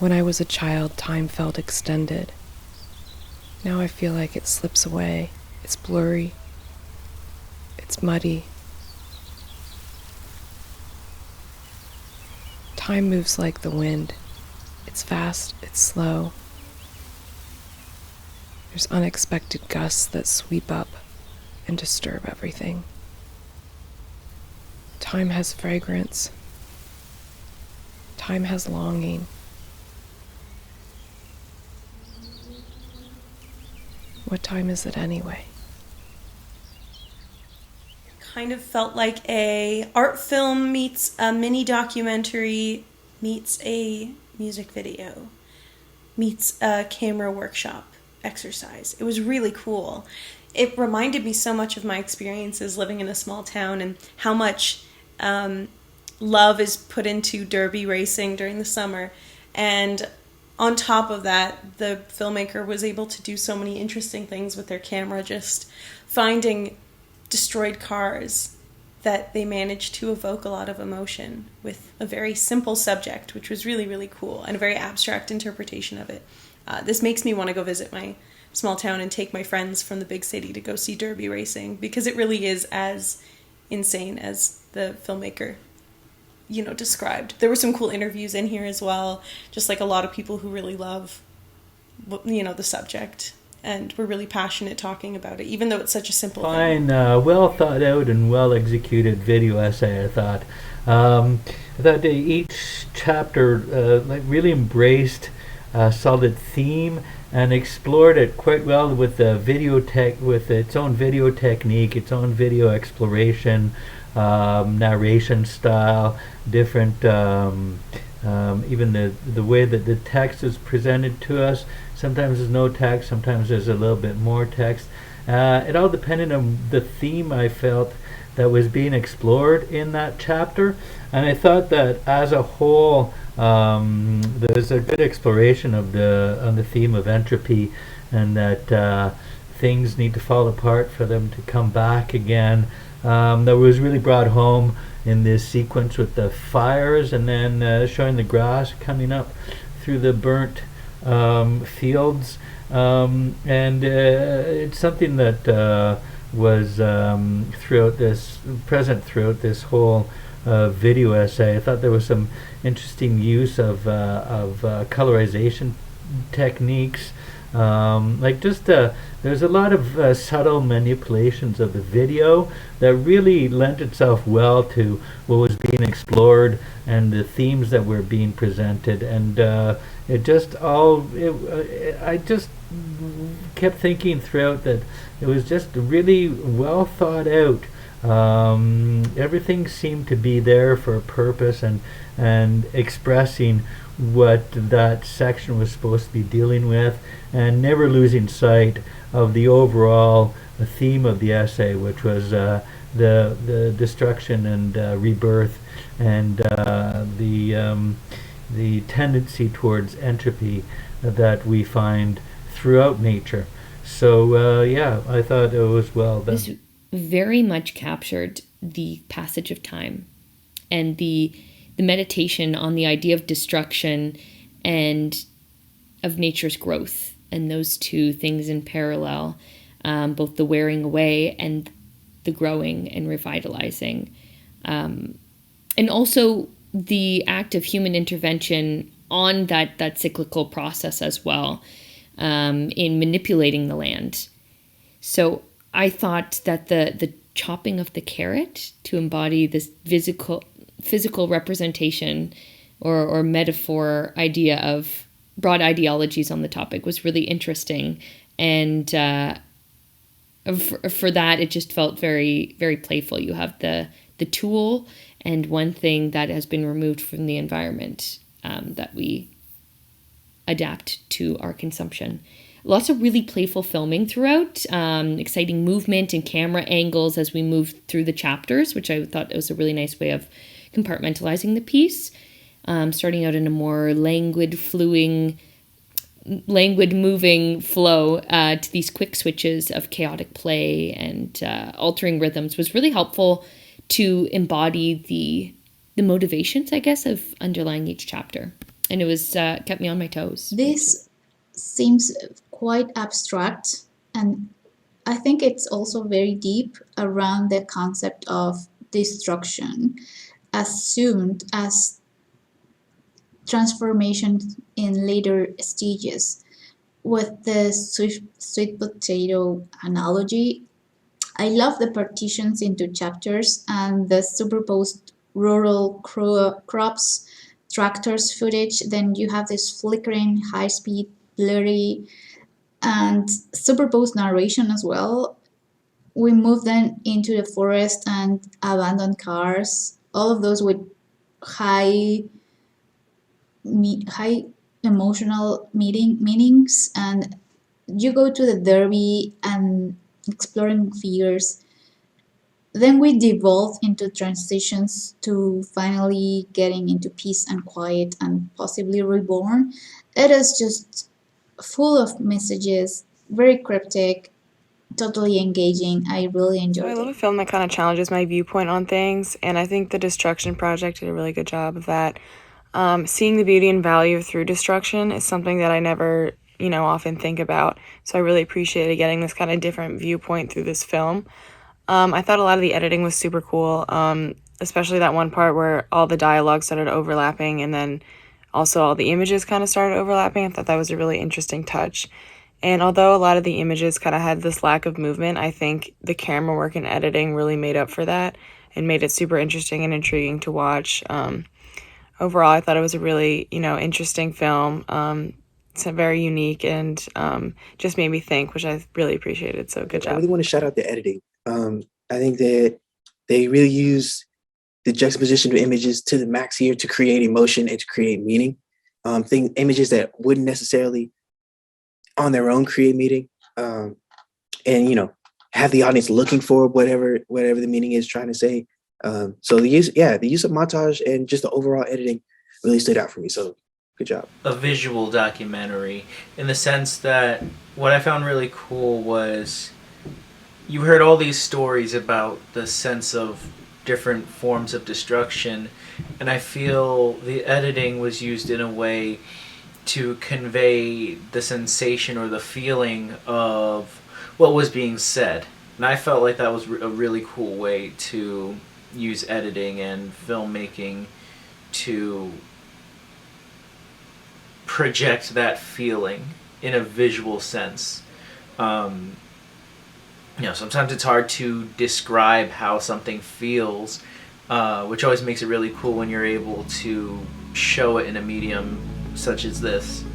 When I was a child, time felt extended. Now I feel like it slips away. It's blurry. It's muddy. Time moves like the wind. It's fast, it's slow. There's unexpected gusts that sweep up and disturb everything. Time has fragrance. Time has longing. What time is it anyway? Kind of felt like a art film meets a mini documentary meets a music video meets a camera workshop exercise. It was really cool. It reminded me so much of my experiences living in a small town and how much love is put into derby racing during the summer. And on top of that, the filmmaker was able to do so many interesting things with their camera, just finding destroyed cars that they managed to evoke a lot of emotion with a very simple subject, which was really, really cool, and a very abstract interpretation of it. This makes me want to go visit my small town and take my friends from the big city to go see derby racing, because it really is as insane as the filmmaker described. There were some cool interviews in here as well, just like a lot of people who really love the subject and were really passionate talking about it, even though it's such a simple thing. Well thought out and well executed video essay, I thought. I thought each chapter really embraced a solid theme and explored it quite well with the with its own video technique, its own video exploration, narration style, different even the way that the text is presented to us. Sometimes there's no text, sometimes there's a little bit more text. It all depended on the theme I felt that was being explored in that chapter, and I thought that as a whole there's a good exploration of the theme of entropy, and that things need to fall apart for them to come back again. That was really brought home in this sequence with the fires, and then showing the grass coming up through the burnt fields, and it's something that was present throughout this whole video essay. I thought there was some interesting use of colorization techniques. There's a lot of subtle manipulations of the video that really lent itself well to what was being explored and the themes that were being presented, and I just kept thinking throughout that it was just really well thought out. Everything seemed to be there for a purpose and expressing what that section was supposed to be dealing with, and never losing sight of the overall theme of the essay, which was the destruction and rebirth, and the tendency towards entropy that we find throughout nature. So I thought it was well done. This very much captured the passage of time and the meditation on the idea of destruction and of nature's growth, and those two things in parallel, both the wearing away and the growing and revitalizing, and also the act of human intervention on that cyclical process as well, in manipulating the land. So I thought that the chopping of the carrot to embody this physical representation or metaphor idea of broad ideologies on the topic was really interesting, and for that it just felt very, very playful. You have the tool and one thing that has been removed from the environment that we adapt to our consumption. Lots of really playful filming throughout, exciting movement and camera angles as we move through the chapters, which I thought was a really nice way of compartmentalizing the piece. Starting out in a more languid moving flow to these quick switches of chaotic play and altering rhythms was really helpful to embody the motivations, I guess, of underlying each chapter. and it was kept me on my toes. This seems quite abstract, and I think it's also very deep around the concept of destruction, assumed as transformation in later stages. With the sweet potato analogy, I love the partitions into chapters and the superposed rural crops, tractors footage. Then you have this flickering, high speed, blurry, and superposed narration as well. We move then into the forest and abandoned cars, all of those with high high emotional meanings, and you go to the derby and exploring figures. Then we devolve into transitions to finally getting into peace and quiet and possibly reborn. It is just full of messages, very cryptic, totally engaging. I really So enjoyed I love a it. film that kind of challenges my viewpoint on things, and I think The Destruction Project did a really good job of that. Seeing the beauty and value through destruction is something that I never, often think about. So I really appreciated getting this kind of different viewpoint through this film. I thought a lot of the editing was super cool, especially that one part where all the dialogue started overlapping and then also all the images kind of started overlapping. I thought that was a really interesting touch. And although a lot of the images kind of had this lack of movement, I think the camera work and editing really made up for that and made it super interesting and intriguing to watch. Overall, I thought it was a really, interesting film. It's a very unique and just made me think, which I really appreciated. So good I job. really want to shout out the editing. I think that they really use the juxtaposition of images to the max here to create emotion and to create meaning. Images that wouldn't necessarily on their own create meaning, and have the audience looking for whatever the meaning is trying to say. So the use of montage and just the overall editing really stood out for me. So good job. A visual documentary in the sense that what I found really cool was you heard all these stories about the sense of different forms of destruction, and I feel the editing was used in a way to convey the sensation or the feeling of what was being said. And I felt like that was a really cool way to use editing and filmmaking to project that feeling in a visual sense. Sometimes it's hard to describe how something feels, which always makes it really cool when you're able to show it in a medium such as this.